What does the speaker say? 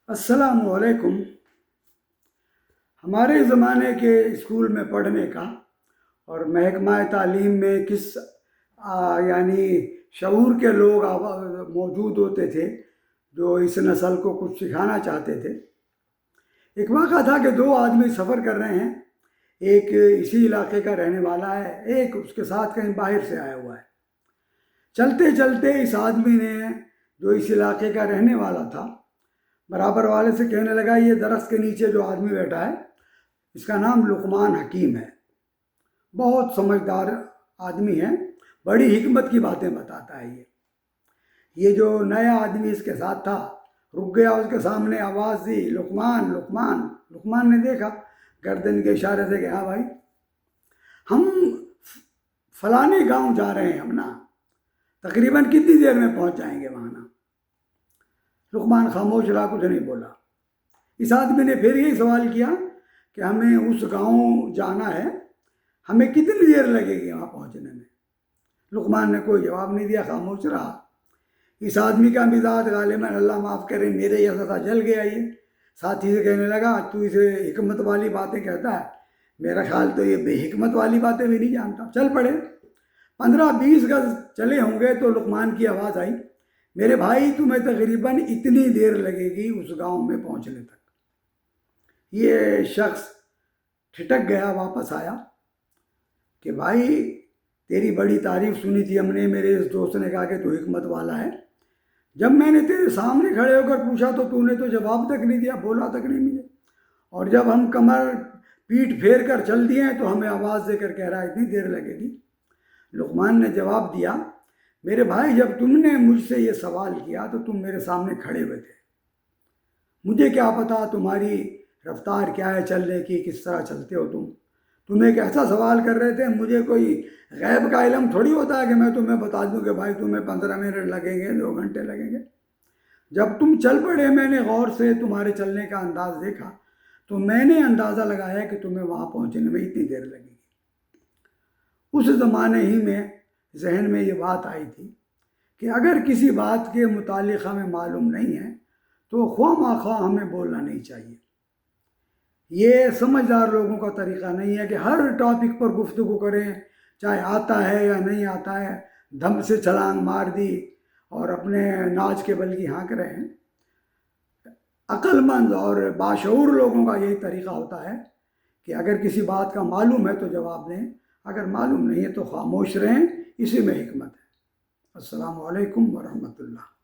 السلام علیکم۔ ہمارے زمانے کے اسکول میں پڑھنے کا اور محکمہ تعلیم میں کس یعنی شعور کے لوگ موجود ہوتے تھے جو اس نسل کو کچھ سکھانا چاہتے تھے۔ ایک واقعہ تھا کہ دو آدمی سفر کر رہے ہیں، ایک اسی علاقے کا رہنے والا ہے، ایک اس کے ساتھ کہیں باہر سے آیا ہوا ہے۔ چلتے چلتے اس آدمی نے جو اس علاقے کا رہنے والا تھا برابر والے سے کہنے لگا، یہ درخت کے نیچے جو آدمی بیٹھا ہے اس کا نام لقمان حکیم ہے، بہت سمجھدار آدمی ہے، بڑی حکمت کی باتیں بتاتا ہے۔ یہ جو نیا آدمی اس کے ساتھ تھا رک گیا، اس کے سامنے آواز دی، لقمان لقمان۔ لقمان نے دیکھا، گردن کے اشارے سے کہ ہاں بھائی، ہم فلانے گاؤں جا رہے ہیں، ہم نا تقریباً کتنی دیر میں پہنچ جائیں گے وہاں نا؟ لقمان خاموش رہا، کچھ نہیں بولا۔ اس آدمی نے پھر یہی سوال کیا کہ ہمیں اس گاؤں جانا ہے، ہمیں کتنی دیر لگے گی وہاں پہنچنے میں؟ لقمان نے کوئی جواب نہیں دیا، خاموش رہا۔ اس آدمی کا مزاج غالباً اللہ معاف کرے میرے جیسا تھا، جل گیا۔ یہ ساتھی سے کہنے لگا، تو اسے حکمت والی باتیں کہتا ہے، میرا خیال تو یہ بے حکمت والی باتیں بھی نہیں جانتا۔ چل پڑے، 15-20 گز چلے ہوں گے تو لقمان کی آواز آئی، میرے بھائی تمہیں تقریباً اتنی دیر لگے گی اس گاؤں میں پہنچنے تک۔ یہ شخص ٹھٹک گیا، واپس آیا کہ بھائی تیری بڑی تعریف سنی تھی ہم نے، میرے اس دوست نے کہا کہ تو حکمت والا ہے، جب میں نے تیرے سامنے کھڑے ہو کر پوچھا تو نے تو جواب تک نہیں دیا، بولا تک نہیں مجھے، اور جب ہم کمر پیٹ پھیر کر چل دیے ہیں تو ہمیں آواز دے کر کہہ رہا ہے اتنی دیر لگے گی۔ لقمان نے جواب دیا، میرے بھائی جب تم نے مجھ سے یہ سوال کیا تو تم میرے سامنے کھڑے ہوئے تھے، مجھے کیا پتا تمہاری رفتار کیا ہے چلنے کی، کس طرح چلتے ہو تم ایک ایسا سوال کر رہے تھے، مجھے کوئی غیب کا علم تھوڑی ہوتا ہے کہ میں تمہیں بتا دوں کہ بھائی تمہیں 15 منٹ لگیں گے، 2 گھنٹے لگیں گے۔ جب تم چل پڑے، میں نے غور سے تمہارے چلنے کا انداز دیکھا تو میں نے اندازہ لگایا کہ تمہیں وہاں پہنچنے میں اتنی دیر لگے گی۔ اس زمانے ہی میں ذہن میں یہ بات آئی تھی کہ اگر کسی بات کے متعلق ہمیں معلوم نہیں ہے تو خواہ مخواہ ہمیں بولنا نہیں چاہیے۔ یہ سمجھدار لوگوں کا طریقہ نہیں ہے کہ ہر ٹاپک پر گفتگو کریں، چاہے آتا ہے یا نہیں آتا ہے، دھم سے چھلانگ مار دی اور اپنے ناچ کے بل کی ہانک رہے ہیں۔ عقل مند اور باشعور لوگوں کا یہی طریقہ ہوتا ہے کہ اگر کسی بات کا معلوم ہے تو جواب دیں، اگر معلوم نہیں ہے تو خاموش رہیں، اسی میں حکمت ہے۔ السلام علیکم ورحمۃ اللہ۔